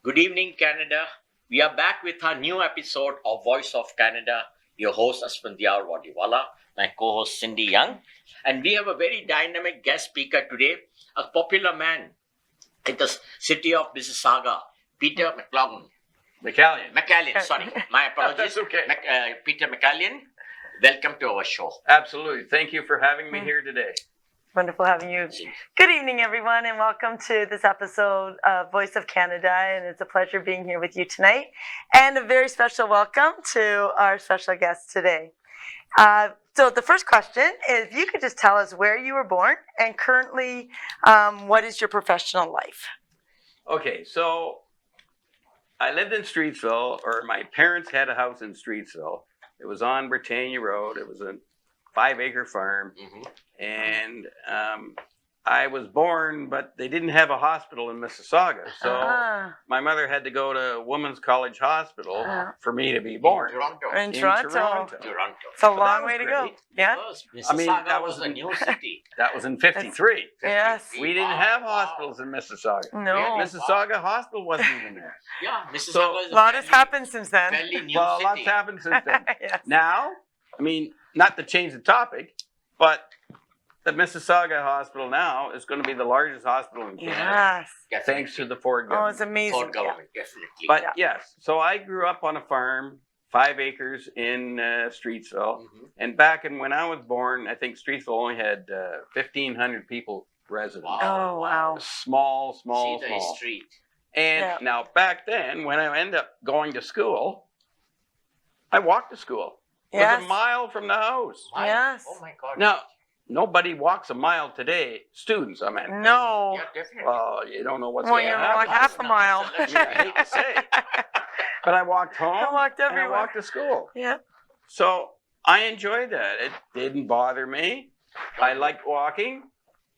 Good evening, Canada. We are back with our new episode of Voice of Canada. Your host, Asphandiar Wadiwalla, my co-host, Cindy Young. And we have a very dynamic guest speaker today, a popular man in the city of Mississauga, Peter McCallion, sorry. My apologies. That's okay. Peter McCallion, welcome to our show. Absolutely. Thank you for having me here today. Wonderful having you. Good evening, everyone, and welcome to this episode of Voice of Canada. And it's a pleasure being here with you tonight. And a very special welcome to our special guest today. So the first question is, if you could just tell us where you were born and currently what is your professional life? Okay, so I lived in Streetsville, or my parents had a house in Streetsville. It was on Britannia Road. It was a 5-acre farm. And I was born, but they didn't have a hospital in Mississauga. So my mother had to go to Women's College Hospital for me to be born. In Toronto. It's a long way to go. Yeah. I mean, that was a new city. That was in 53. Yes. We didn't have hospitals in Mississauga. No. Mississauga Hospital wasn't even there. Yeah, Mississauga is A lot has happened since then. fairly new Well, a city. lot's happened since then. Yes. Now, I mean, not to change the topic, but the Mississauga Hospital now is going to be the largest hospital in Canada, Yes. thanks to the Ford Oh, government. it's amazing. For government, definitely. But yes, so I grew up on a farm, 5 acres in Streetsville. And back when I was born, I think Streetsville only had 1,500 people resident. Oh, wow. Small. See the street. And now back then, when I ended up going to school, I walked to school. It Yes. was a mile from the house. Yes. Oh my God. Now, nobody walks a mile today. Students, I mean. No. Yeah, definitely. Well, you don't know what's Well, going to you're happen. like half a mile. I hate to say it. But I walked home. I walked and I everywhere. walked to school. Yeah. So I enjoyed that. It didn't bother me. I liked walking.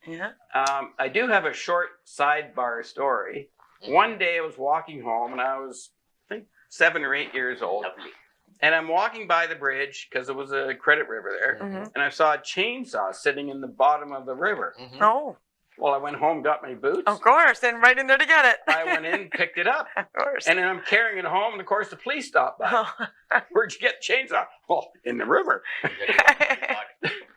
Yeah. I do have a short sidebar story. One day I was walking home and I was, I think, 7 or 8 years old. Lovely. And I'm walking by the bridge because there was a credit river there. And I saw a chainsaw sitting in the bottom of the river. Oh, Well, I went home, got my boots. of course. And right in there to get it. I went in, picked it up. Of course. And then I'm carrying it home. And of course, the police stopped by. Oh. Where'd you get the chainsaw? Well, in the river.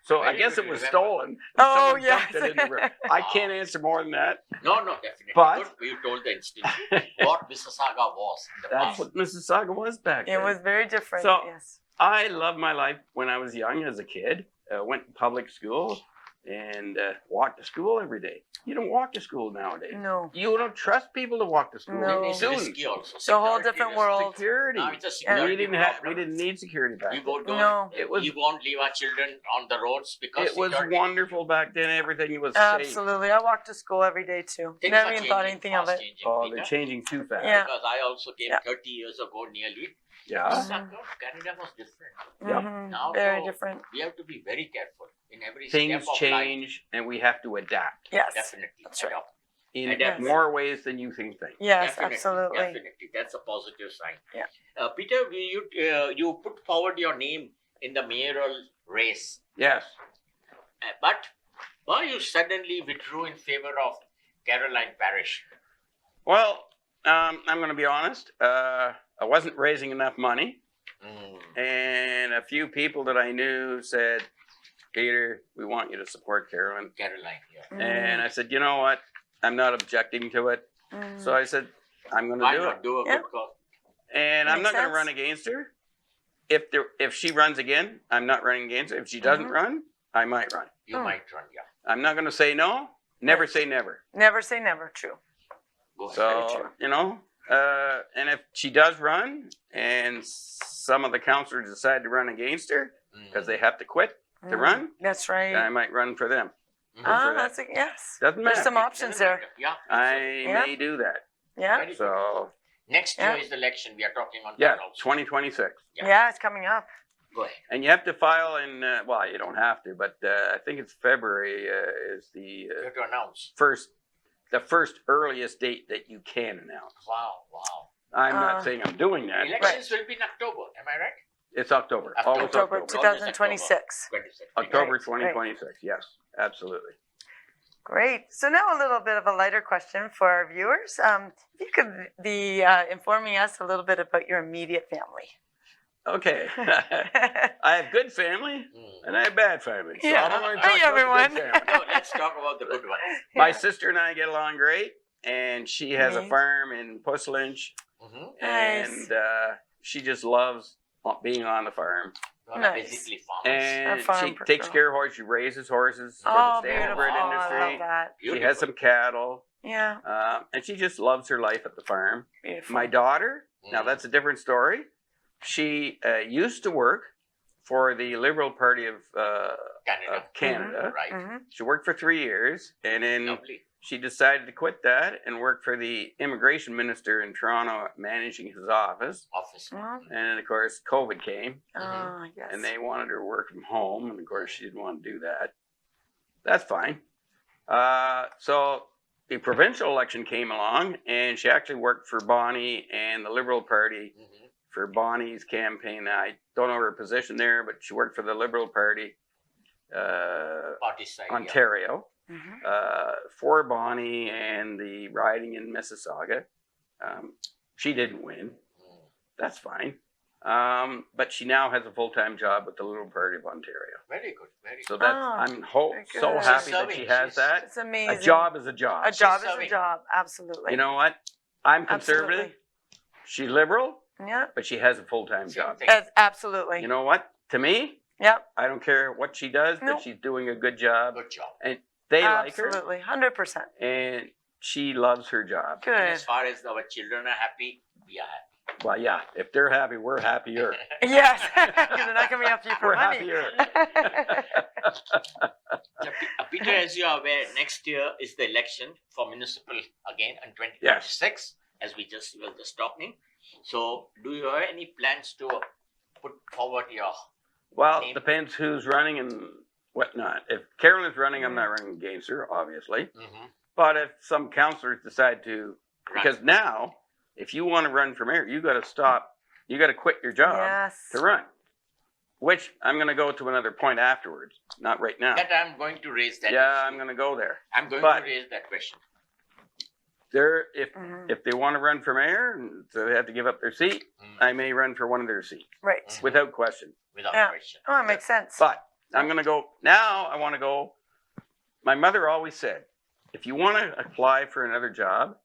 So I guess it was stolen. Oh, Someone dumped yes. it in the river. I can't answer more than that. No, definitely. But- Good, you told the institution what Mississauga was in the That's past. what Mississauga was back then. It was very different. So- Yes. I loved my life when I was young as a kid. Went to public school and walked to school every day. You don't walk to school nowadays. No. You don't trust people to walk to school. No. It's Students. risky also. It's a whole Security different risk. world. Security. Now it's a we security we problem. didn't need security back We then. go No. It was- we won't leave our children on the roads because It was security. wonderful back then. Everything was safe. Absolutely. I walked to school every day too. Things Never are even thought changing, anything of fast it. changing, Oh, Peter. they're changing too fast. Yeah. Because I also came Yeah. 30 years ago nearly. Yeah. Mississauga, Canada was different. Yeah. Mhm. Now, Very though, different. We have to be very careful in every Things step of change and we have to adapt Yes. life. Definitely. That's right. Adopt. in Yes. more ways than you can think. Yes, Definitely, absolutely. Definitely. That's a positive sign. Yeah. Peter, you put forward your name in the mayoral race, Yes. but why you suddenly withdrew in favor of Caroline Parish? Well, I'm going to be honest. I wasn't raising enough money. And a few people that I knew said, Peter, we want you to support Carolyn. Caroline, yeah. And I said, you know what? I'm not objecting to it. So I said, I'm going Why to do not it. do a Yeah. good call? And I'm Makes not going to sense. run against her. If she runs again, I'm not running against her. If she doesn't run, I might run. You might run, yeah. I'm not going to say no. Never say never. Never say never. True. Go ahead. So, you know, and if she does run and some of the counselors decide to run against her because they have to quit to run, That's right. I might run for them. Mhm. for that. That's a, yes. Doesn't There's matter. some options there. Yeah. I Yeah. may do that. Yeah. Very good. So, Next year Yeah. is the election. We are talking on yeah, that also. 2026. Yeah. Yeah, it's coming up. Go ahead. And you have to file in, well, you don't have to, but I think it's February is the You have to announce. first earliest date that you can announce. Wow. I'm not saying I'm doing that. Elections will be in October. Am I right? It's October. October. Always October October. 2026. 26. October Right, 2026. Yes, absolutely. Great. So now a little bit of a lighter question for our viewers. If you could be informing us a little bit about your immediate family. Okay. I have good family and I have bad family. So Yeah. I'm going to Hi, talk about the everyone. good family. No, let's talk about the good ones. My sister and I get along great, and she has a Neat. farm in Puslinch, Nice. and she just loves being on the farm. Nice. Basically farmers. And A farm she per takes girl. care of horses. She raises horses for Oh, the beautiful. standard Oh, I industry. love that. She has some cattle, Yeah, and she just loves her life at the farm. beautiful. My daughter, now that's a different story. She used to work for the Liberal Party of Canada. Right. Mhm. She worked for 3 years, and then Lovely. she decided to quit that and work for the immigration minister in Toronto, managing his office. Office. Well, And then, of course, COVID came, yes. and they wanted her to work from home, and of course, she didn't want to do that. That's fine. So the provincial election came along, and she actually worked for Bonnie and the Liberal Party for Bonnie's campaign. I don't know her position there, but she worked for the Liberal Party, Party side. Ontario, Mhm. for Bonnie and the riding in Mississauga. She didn't win. That's fine. But she now has a full-time job with the Liberal Party of Ontario. Very good. Very So good. that's very so good. happy that She's she serving. has that. It's amazing. A job is a job. A job is a serving. job. Absolutely. You know what? I'm conservative. Absolutely. She's liberal, Yeah. but she has a full-time Same job. thing. Absolutely. You know what? To me, Yep. I don't care what she does, Nope. but she's doing a good job. Good job. They like her, Absolutely. 100%. and she loves her job. Good. As far as our children are happy, we are happy. Well, yeah, if they're happy, we're happier. Yes. Because they're not going to be after you for We're money. happier. Peter, as you are aware, next year is the election for municipal again in 2026, as we were just talking. So, do you have any plans to put forward your? Well, Name. depends who's running and whatnot. If Carolyn's running, I'm not running against her, obviously. But if some councillors decide to, because now, if you want to run for mayor, you got to stop. You got to quit your job Yes. to run. Which I'm going to go to another point afterwards, not right now. That I'm going to raise that. Yeah, issue. I'm going to go there. I'm going but- to raise that question. If they want to run for mayor, and so they have to give up their seat, I may run for one of their seats Right. without question. Without Yeah. question. Oh, it makes sense. But I'm going to go now. I want to go. My mother always said, if you want to apply for another job,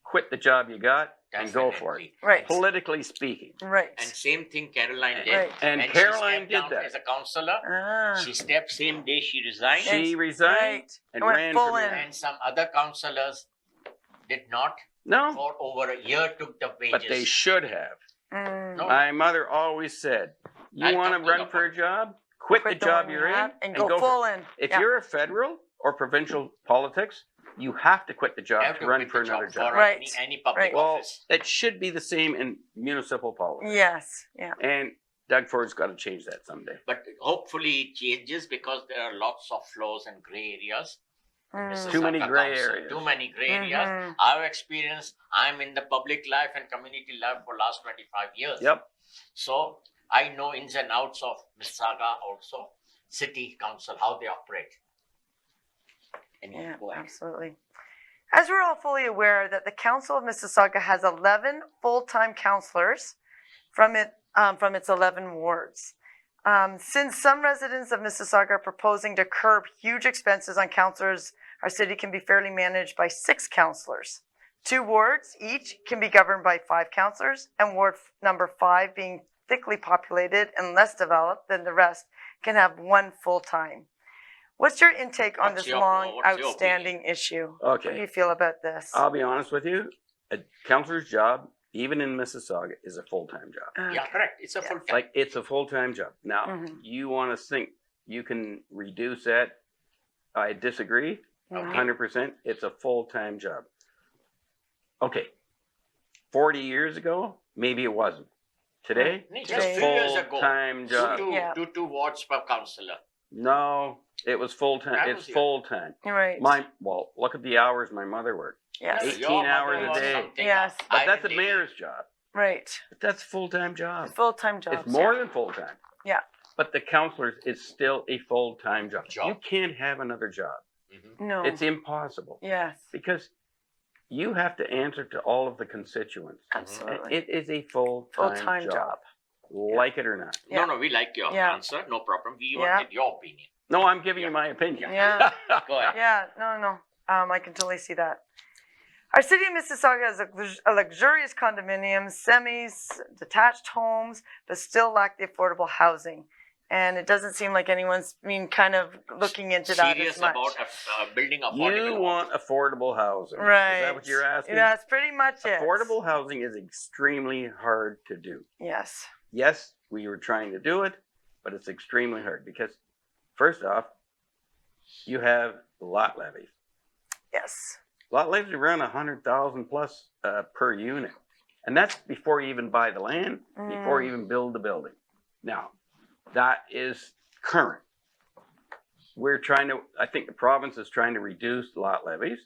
quit the job you got and go for it. Definitely. Right. Politically speaking. Right. And same thing Caroline did. Right. And When Caroline she stepped did down that. as a councillor. Ah. She stepped same day she resigned. She resigned Right. and Went ran full for in. mayor. And some other councillors did not. No, For over a year took the wages. but they should have. No. My mother always said, you I'll want to come to run the for a point. job? Quit the job one you're you in have and go for full it. in. If Yeah. you're a federal or provincial politics, you have to quit the job Have to to run quit for the job another for job. Right. any public Right. Well, office. it should be the same in municipal politics. Yes. Yeah. And Doug Ford's got to change that someday. But hopefully it changes because there are lots of flaws and grey areas. Mm. Too many Mississauga grey Council, areas. Too many grey areas. Mhm. I've experienced, I'm in the public life and community life for last 25 years. Yep. So I know ins and outs of Mississauga also, city council, how they operate. Anyway, Yeah, go ahead. absolutely. As we're all fully aware that the Council of Mississauga has 11 full-time councillors from its 11 wards. Since some residents of Mississauga are proposing to curb huge expenses on councillors, our city can be fairly managed by 6 councillors. 2 wards each can be governed by 5 councillors, and ward number 5, being thickly populated and less developed than the rest, can have 1 full-time. What's your intake on What's this your- long, what's your outstanding issue? What do Okay. you feel about this? I'll be honest with you. A councillor's job, even in Mississauga, is a full-time job. Yeah, correct. It's a full time. Like, it's a full-time job. Now, Mhm. you want to think you can reduce that. I disagree. Mhm. 100%. It's a full-time job. Okay. 40 years ago, maybe it wasn't. Today, Just it's a few years ago, full-time job. Yeah. two wards per councillor. No, it was full-time. I It's was here. full-time. Right. Well, look at the hours my mother worked. Yes. 18 hours a day. Yes. But that's a mayor's job. Right. But that's a full-time job. Full-time jobs. It's more than full-time. Yeah. But the counselors is still a full-time job. Job. You can't have another job. No. It's impossible Yes. because you have to answer to all of the constituents. Absolutely. It is a full-time job, like it or not. Yeah. No, we like your Yeah. answer. No problem. We Yeah. wanted your opinion. No, I'm giving you my opinion. Yeah. Go ahead. Yeah. No. I can totally see that. Our city of Mississauga has a luxurious condominiums, semis, detached homes, but still lack the affordable housing. And it doesn't seem like anyone's been kind of looking into that Serious as much. about building affordable. You want affordable housing. Right. Is that what you're asking? That's pretty much it. Affordable housing is extremely hard to do. Yes. Yes, we were trying to do it, but it's extremely hard because, first off, you have lot levies. Yes. Lot levies are around 100,000 plus per unit, and that's before you even buy the land, before you even build the building. Now, that is current. I think the province is trying to reduce lot levies.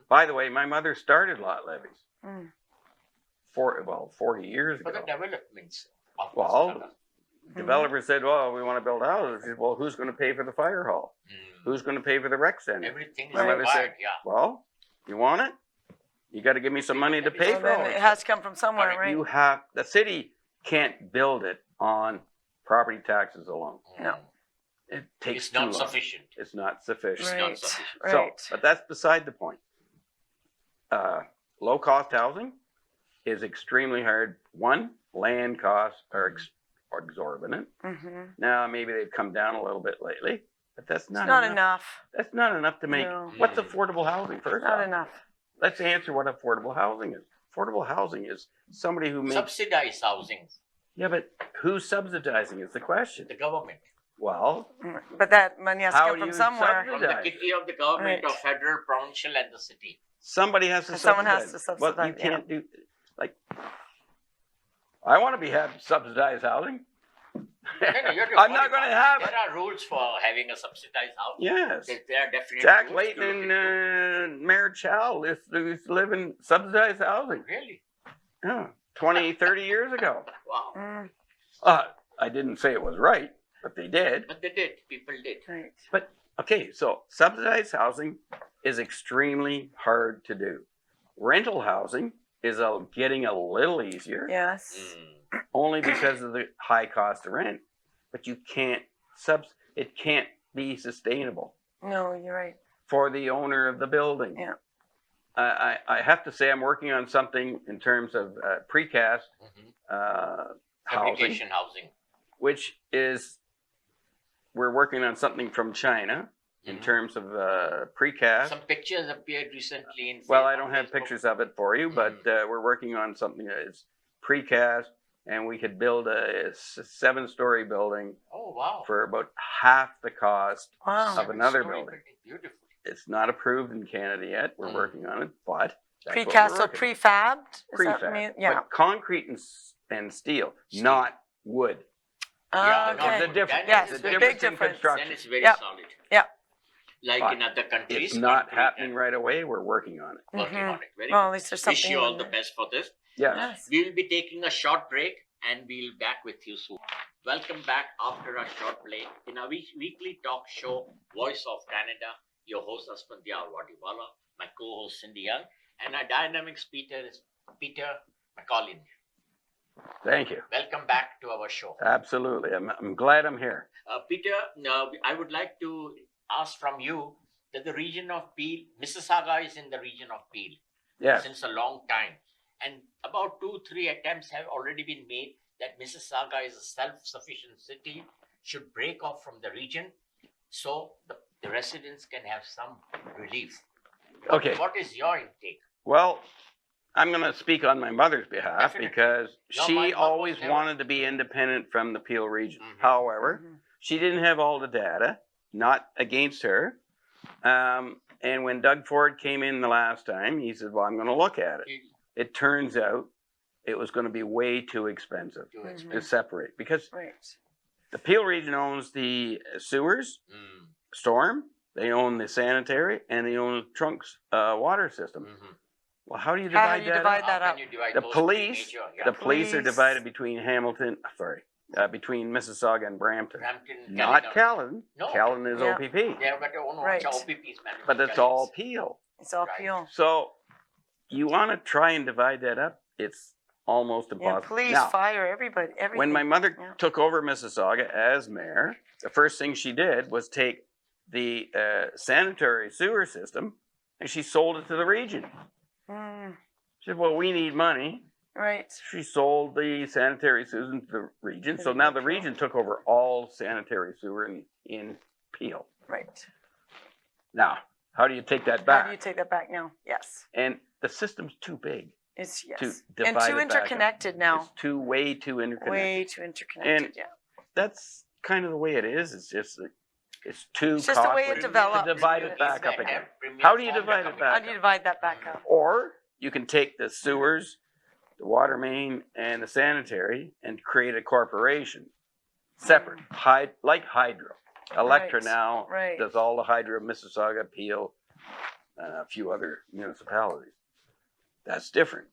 By the way, my mother started lot levies 40 years For ago. the developments. Of Well, developers said, well, we want to build houses. Said, well, who's going to pay for the fire hall? Who's going to pay for the rec center? Everything is My mother required. said, well, you want it? You got to give me some money to pay Well, for all then it. it has to come from somewhere, right? The city can't build it on property taxes alone. No. It takes It's not too long. sufficient. It's not sufficient. Right. sufficient. Right. So, but that's beside the point. Low cost housing is extremely hard. One, land costs are exorbitant. Now maybe they've come down a little bit lately, but that's not, It's not enough. That's not enough to make. No. What's affordable housing first? Not off? enough. Let's answer what affordable housing is. Affordable housing is somebody who makes. Subsidized housing. Yeah, but who's subsidizing is the question. The government. Well, But that money has to How come do from you somewhere. From the Subsidized. kitty of the government Right. of federal, provincial, and the city. somebody has to. Someone has subsidize. to Well, you subsidize, yeah. can't do like. I want to have subsidized housing. No, you have to I'm not qualify. going to have it. There are rules for having a subsidized house. Yes. There are definitely Jack rules Layton to look into. and Mayor Chow used to live in subsidized housing. Really? Yeah, 20, 30 years ago. Wow. I didn't say it was right, but they did. But they did. People did. Right. Okay, so subsidized housing is extremely hard to do. Rental housing is getting a little easier, Yes. only because of the high cost of rent. But you can't it can't be sustainable No, you're right. for the owner of the building. Yeah. I have to say I'm working on something in terms of precast housing, Fabrication housing. which is we're working on something from China in terms of precast. Some pictures appeared recently in. Well, I don't have Facebook. pictures of it for you, but we're working on something that is precast, and we could build a 7-story building Oh wow. for about half the cost Wow. of another Seven-story building. Beautiful. It's not approved in Canada yet. We're working on it, but that's what Precast, we're so working on. prefabbed? Is that what Prefab, you mean? Yeah. but concrete and steel, Steel. not wood. Yeah, Okay. The difference. Yes, the the big difference in difference. Then construction. it's very Yep. solid. Yep. Like But in other countries. It's not concrete happening and right away. We're working on it. Working Mhm. on it. Very Well, at good. least there's Wish something. you all in the there. best for this. Yes. Yes. We'll be taking a short break and we'll back with you soon. Welcome back after a short break in our weekly talk show, Voice of Canada. Your host Asphandiar Wadiwalla, my co-host Cindy Young, and our dynamic speaker is Peter McCallion. Thank you. Welcome back to our show. Absolutely. I'm glad I'm here. Peter, now I would like to ask from you that the region of Peel, Mississauga is in the region of Peel Yes. since a long time. And about 2-3 attempts have already been made that Mississauga is a self-sufficient city, should break off from the region so the residents can have some relief. Okay. What is your intake? Well, I'm going to speak on my mother's behalf Definitely. because No, my she mom was always never- wanted to be independent from the Peel region. Mhm. However, Mhm. she didn't have all the data, not against her. And when Doug Ford came in the last time, he said, well, I'm going to look at it. It turns out it was going to be way too expensive Too Mhm. expensive. to separate because Right. the Peel region owns the sewers, storm, they own the sanitary, and they own the trunks water system. Mhm. Well, how do you How divide do you that divide up? that How up? can you divide The those three police, major- yeah. the police are Police. divided between Hamilton, between Mississauga and Brampton. Brampton, Not Callan. No. Callan is Yeah. OPP. They have got their own Right. OPPs, man. But it's all Peel. It's all Right. Peel. So you want to try and divide that up? It's almost Yeah, impossible. police, Now, fire, everybody, everything. when my mother Yeah. took over Mississauga as mayor, the first thing she did was take the sanitary sewer system and she sold it to the region. Mm, She said, well, we need money. right. She sold the sanitary sewer to the region. So now the region took over all sanitary sewer in Peel. Right. Now, how do you take that How back? do you take that back now? Yes. And the system's too big. It's yes. To And divide too it back up. interconnected now. It's way too interconnected. Way too interconnected. And yeah. That's kind of the way it is. It's just that it's too It's just the way it costly developed. to divide it It's back up like again. Premier How do you formed a divide it committee. back How do you divide that back up? Or you can take the sewers, the water main, and the sanitary and create a corporation separate, like Hydro. Electra Right, now right. does all the Hydro, Mississauga, Peel, and a few other municipalities. That's different.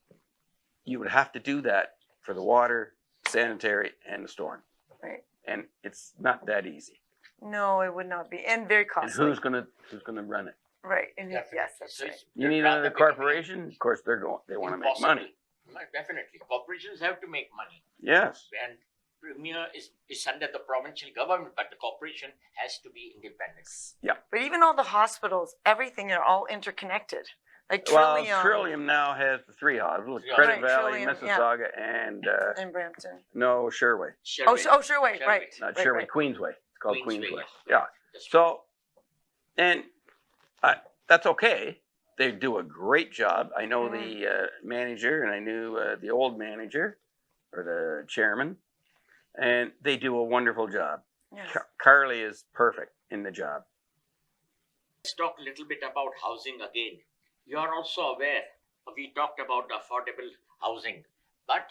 You would have to do that for the water, sanitary, and the storm. Right. And it's not that easy. No, it would not be, and very And costly. who's gonna run it? Right. And Definitely. yes, that's So right. it's- You need rather another becoming corporation? Of course, they want to make impossible. money. Definitely. Corporations have to make money. Yes. And Premier is under the provincial government, but the corporation has to be independent. But even all the hospitals, everything are all interconnected. Like Well, Trillium Trillium now has the three hospitals: Yeah. Credit Right, Valley, Trillium, yeah. Mississauga, and and Brampton. no, Sherway. Oh, Sherway, Sherway. right. Not right, Sherway, right. Queensway. It's called Queensway, Queensway. yes. Yeah. So, and that's okay. They do a great job. I know the manager, and I knew the old manager or the chairman, and they do a wonderful job. Yes. Carly is perfect in the job. Let's talk a little bit about housing again. You are also aware, we talked about the affordable housing, but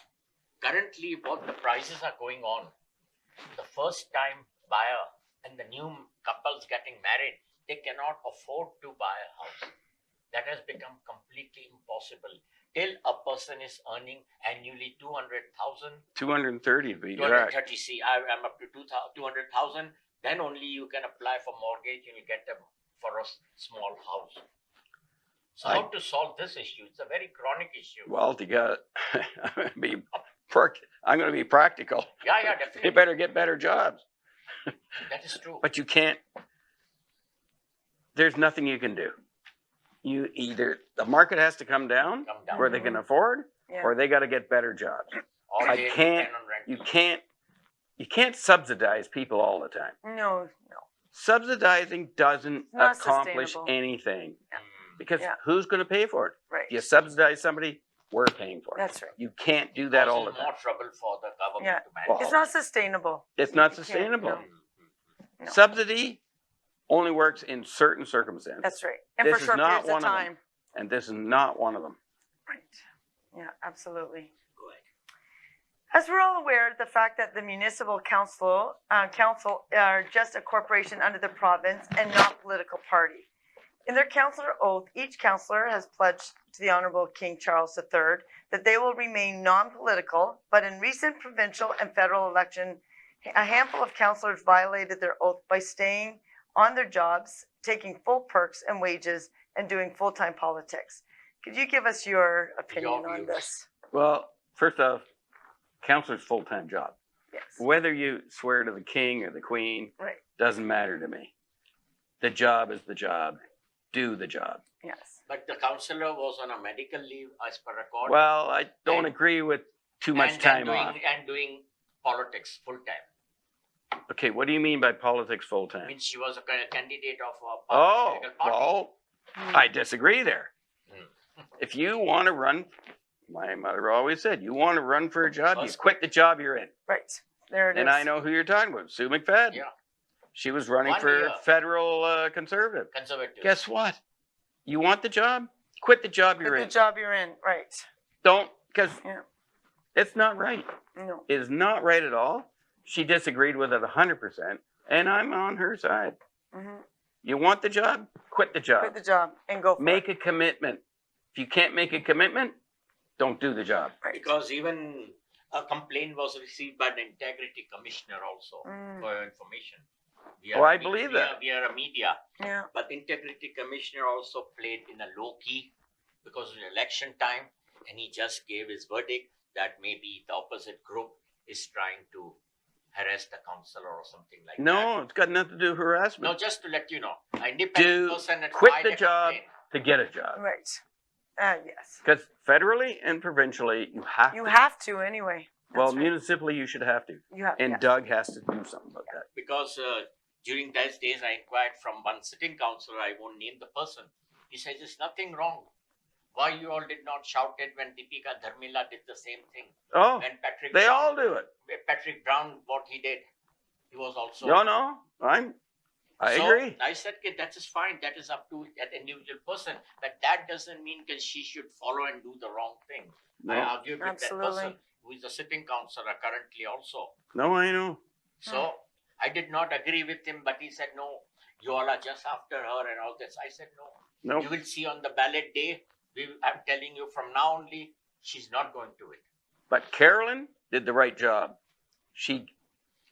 currently what the prices are going on, the first time buyer and the new couples getting married, they cannot afford to buy a house. That has become completely impossible. Till a person is earning annually 200,000, 230 to be exact. 230, see, I'm up to 200,000, then only you can apply for mortgage and you get them for a small house. So how to solve this issue? It's a very chronic issue. Well, you got. I'm going to be practical. Yeah, They definitely. better get better jobs. That is true. But you can't. There's nothing you can do. You either the market has to come down Come down. where they can afford, Yeah. or they got to get better jobs. Or I they can't- depend on rent. You can't subsidize people all the time. No. Subsidizing doesn't Not accomplish sustainable. anything Mm. because Yeah. who's going to pay for it? Right. If you subsidize somebody, we're paying for it. That's right. You can't do that all the Causes time. more trouble for the government Yeah. to manage. Well, It's not sustainable. It's not You can't- sustainable. no. No. Subsidy only works in certain circumstances, That's right. And This for is short not periods of one of them. time. and this is not one of them. Right. Yeah, absolutely. Go ahead. As we're all aware, the fact that the municipal council are just a corporation under the province and not a political party. In their councillor oath, each councillor has pledged to the Honourable King Charles III that they will remain non-political, but in recent provincial and federal election, a handful of councillors violated their oath by staying on their jobs, taking full perks and wages, and doing full-time politics. Could you give us your opinion Your on views. this? Well, first off, councillor's full-time job. Yes. Whether you swear to the king or the queen Right. doesn't matter to me. The job is the job. Do the job. Yes. But the councillor was on a medical leave as per record. Well, I don't And- agree with too much and time doing, off. And doing politics full time. Okay, what do you mean by politics full-time? Means she was a candidate of a Oh, political party. well, I disagree there. Mm. If you want to run, my mother always said, you want to run for a job, you First- quit the job you're in. Right. There it is. And I know who you're talking about, Sue McFadden. Yeah. She was running 1 for year. federal conservative. Conservative. Guess what? You want the job? Quit the job you're Quit the in. job you're in. Right. Don't, because Yeah. it's not right. No. It is not right at all. She disagreed with it 100%, and I'm on her side. hmm You want the job? Quit the job. Quit the job and go for Make it. a commitment. If you can't make a commitment, don't do the job. Right. Because even a complaint was received by the Integrity Commissioner also, for your information. I believe that. We are a media. Yeah. But Integrity Commissioner also played in a low key because of election time, and he just gave his verdict that maybe the opposite group is trying to harass the councillor or something like that. No, it's got nothing to do with harassment. No, just to let you know, an independent person had Quit filed the a job complaint. to get a job. Right. Yes. Because federally and provincially, you have You to. have to anyway. Well, That's right. municipally, you should have to. You have. And yes. Doug has to do something about that. Because during those days, I inquired from one sitting councillor, I won't name the person. He says, there's nothing wrong. Why you all did not shout it when Deepika Dharmila did the same thing? Oh, When Patrick they Brown, all do it. Patrick Brown, what he did, he was also. No, I So, agree. I said, okay, that is fine. That is up to that individual person. But that doesn't mean that she should follow and do the wrong thing. I No, argued with Absolutely. that person who is a sitting councillor currently also. no, I know. So I did not agree with him, but he said, no, you all are just after her and all this. I said, no. No, You will see on the ballot day. I'm telling you from now only, she's not going to it. but Carolyn did the right job. She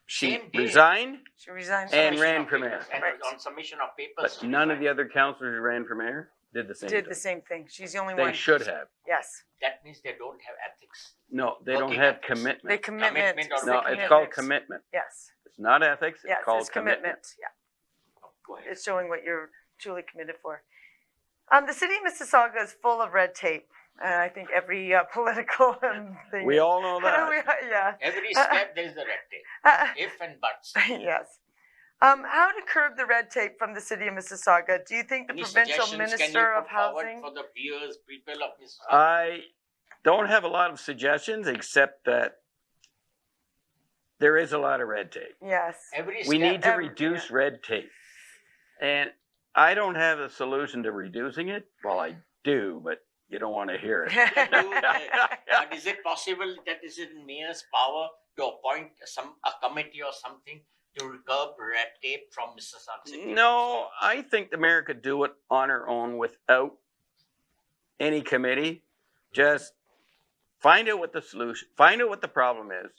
Same day. resigned, She resigned. And Submission ran of for papers. mayor. And Right. on submission of papers. but none of the other councillors who ran for mayor did the same did thing. the same thing. She's the only They one. should have. Yes. That means they don't have ethics. No, they don't Working have ethics. The commitment. commitment. Commitment or No, the it's called commitment. commitment. Yes. It's not ethics. It's Yes. called It's commitment. Yeah. Go ahead. It's showing what you're truly committed for. The city of Mississauga is full of red tape. I think every political thing. We all know that. Yeah. Every step there's the red tape. If and buts. Yes. How to curb the red tape from the city of Mississauga? Do you think the Any provincial suggestions can you minister of put forward housing? for the viewers, people of Mississauga? I don't have a lot of suggestions except that there is a lot of red tape. Yes. Every We step. need to Every- reduce red tape. And I don't have a solution to reducing it. Well, I do, but you don't want to hear it. But is it possible that is in mayor's power to appoint a committee or something to curb red tape from Mississauga City? No, I think the mayor could do it on her own without any committee. Just find out what the solution, find out what the problem is.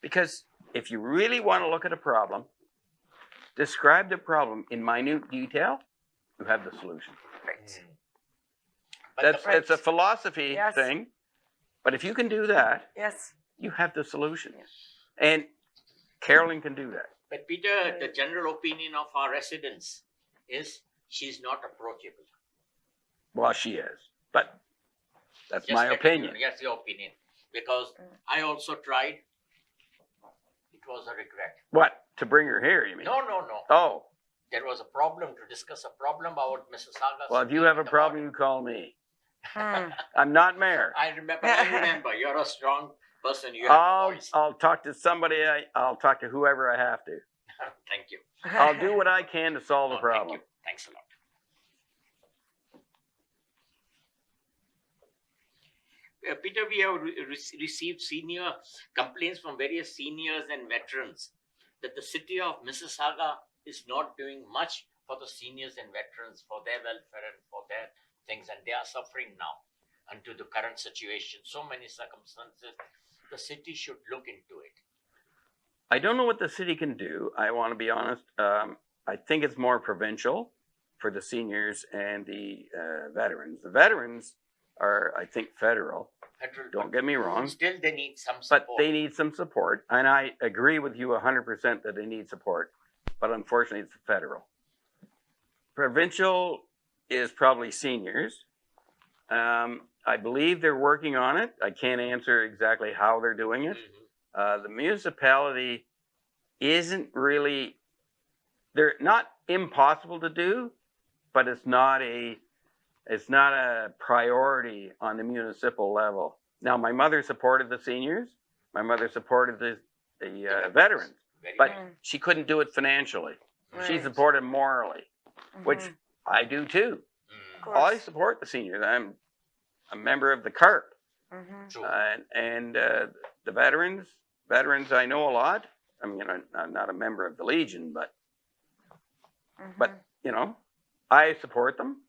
Because if you really want to look at a problem, describe the problem in minute detail, you have the solution. Right. But It's a philosophy Yes. thing. But if you can do that, Yes. you have the solution. And Carolyn can do that. But Peter, the general opinion of our residents is she's not approachable. Well, she is. But that's Just my let opinion. you know, yes, your opinion. Because I also tried. It was a regret. What? To bring her here, you mean? No. Oh, There was a problem to discuss a problem about Mississauga. well, if City you have a in the problem, morning. you call me. Hmm. I'm not mayor. I remember. You're a strong person. You have a voice. I'll talk to somebody. I'll talk to whoever I have to. Thank you. I'll do what I can to solve the Oh, thank problem. you. Thanks a lot. Peter, we have received senior complaints from various seniors and veterans that the city of Mississauga is not doing much for the seniors and veterans, for their welfare and for their things, and they are suffering now unto the current situation. So many circumstances. The city should look into it. I don't know what the city can do. I want to be honest. I think it's more provincial for the seniors and the veterans. The veterans are, I think, federal. Federal, Don't get me wrong. Still, they need some But support. they need some support. And I agree with you 100% that they need support. But unfortunately, it's federal. Provincial is probably seniors. I believe they're working on it. I can't answer exactly how they're doing it. Mhm. The municipality isn't really, they're not impossible to do, but it's not a priority on the municipal level. Now, my mother supported the seniors. My mother supported the veterans, Very but good. she couldn't do it financially. She Right. supported morally, which Mhm. I do too. Mm, Of I course. support the seniors. I'm a member of the CARP. Mhm. true. And the veterans, I know a lot. I mean, I'm not a member of the Legion, but Mhm. you know, I support them.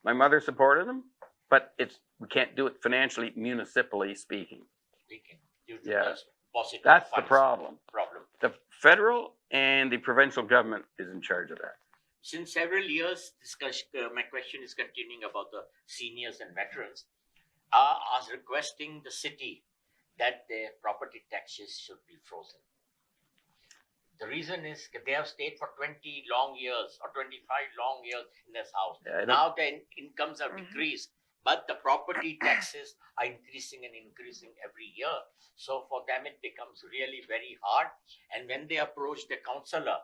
My mother supported them, but we can't do it financially, municipally speaking. Speaking. due to Yeah. the positive That's the funds problem. problem. The federal and the provincial government is in charge of that. Since several years, my question is continuing about the seniors and veterans. Are requesting the city that their property taxes should be frozen. The reason is that they have stayed for 20 long years or 25 long years in this house. Yeah, Now the incomes have decreased, but the property taxes are increasing and increasing every year. So for them, it becomes really very hard. And when they approach the counselor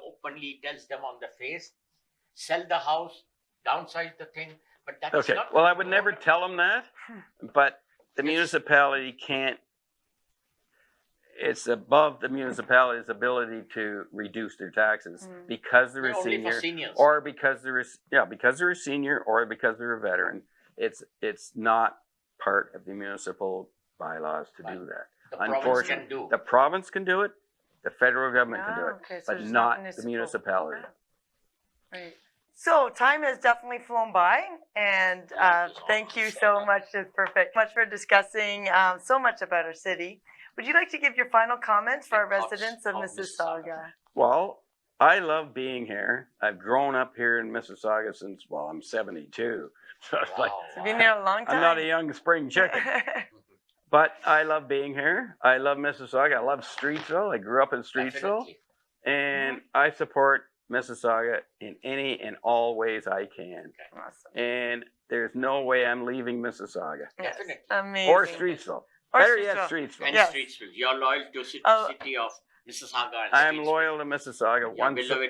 openly tells them on the face, sell the house, downsize the thing. But that's Okay, not well, I would never tell them that, but the Yes. municipality can't, it's above the municipality's ability to reduce their taxes because they're a only for senior, seniors. or because they're because they're a senior, or because they're a veteran. It's not part of the municipal bylaws to do that. the province Unfortunately, can do. the province can do it, the federal government can do it, Okay, so but there's not the municipal. municipality. Right. So time has definitely flown by, and thank you so much. It's perfect. Much for discussing so much about our city. Would you like to give your final comments for our Your thoughts residents of of Mississauga? Mississauga. Well, I love being here. I've grown up here in Mississauga since, well, I'm 72. So it's like, Wow, So you've been here a long time. I'm not a young spring chicken. But I love being here. I love Mississauga. I love Streetsville. I grew up in Streetsville. Definitely. And I support Mississauga in any and all ways I can. Awesome. And there's no way I'm leaving Mississauga. Yes. Definitely. Amazing. Or Streetsville. Better yet, Streetsville. And Yes. Streetsville. You're loyal to Oh. city of Mississauga and I'm Streetsville. loyal to Mississauga Your beloved mother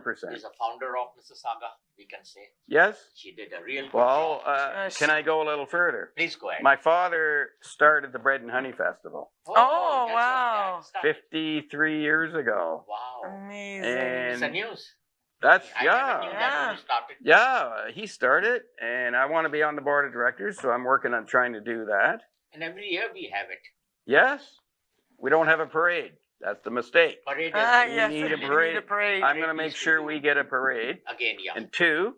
100%. is a founder of Mississauga, we can say. Yes? She did a real good Well, job. can I go a little further? Please go ahead. My father started the Bread and Honey Festival Oh, that's wow. Start. 53 years ago. Wow. Amazing. It's a And news. that's, I never knew yeah. that when you started. Yeah, he started, and I want to be on the board of directors, so I'm working on trying to do that. And every year we have it. Yes, we don't have a parade. That's the mistake. Parade Yes, need a we parade. need a parade. I'm going to make sure we get a parade. Again, yeah. And two,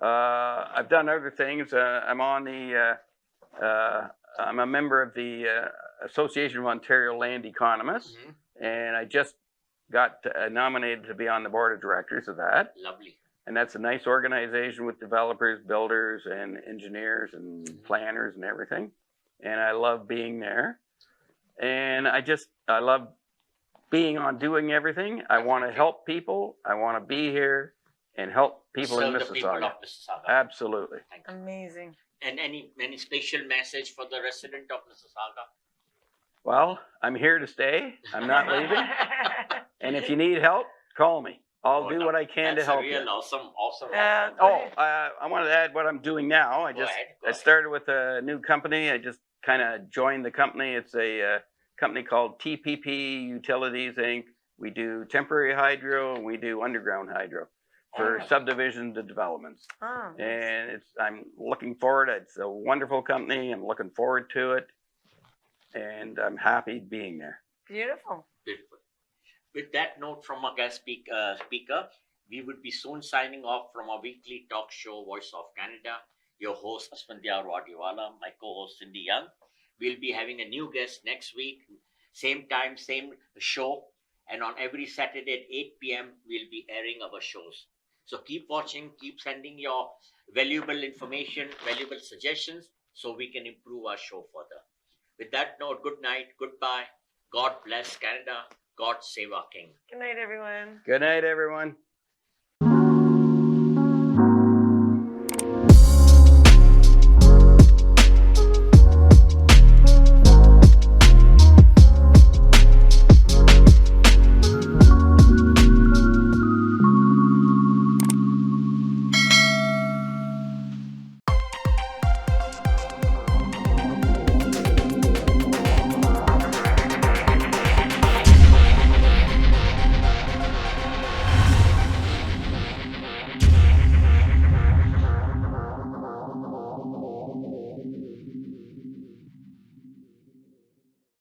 I've done other things. I'm on the, I'm a member of the Association of Ontario Land Economists, Mhm. and I just got nominated to be on the board of directors of that. Lovely. And that's a nice organization with developers, builders, and engineers and planners and everything. And I love being there. And I love being on doing everything. I want to help people. I want to be here and help people in Serve the people Mississauga. of Mississauga. Absolutely. Thank you. Amazing. And any special message for the resident of Mississauga? Well, I'm here to stay. I'm not leaving. And if you need help, call me. I'll do what I can to That's help a real you. awesome Yeah. offer. Oh, I wanted to add what I'm doing now. Go ahead. Go I ahead. started with a new company. I just kind of joined the company. It's a company called TPP Utilities Inc. We do temporary hydro and we do underground hydro for subdivisions and developments. Oh, And I'm looking forward. It's a wonderful company. I'm looking forward to it. And I'm happy being there. beautiful. Beautiful. With that note from our guest speaker, we would be soon signing off from our weekly talk show, Voice of Canada. Your host, Asphandiar Wadiwalla, my co-host, Cindy Young. We'll be having a new guest next week, same time, same show. And on every Saturday at 8 p.m., we'll be airing our shows. So keep watching, keep sending your valuable information, valuable suggestions, so we can improve our show further. With that note, good night, goodbye. God bless Canada. God save our King. Good night, everyone. Good night, everyone.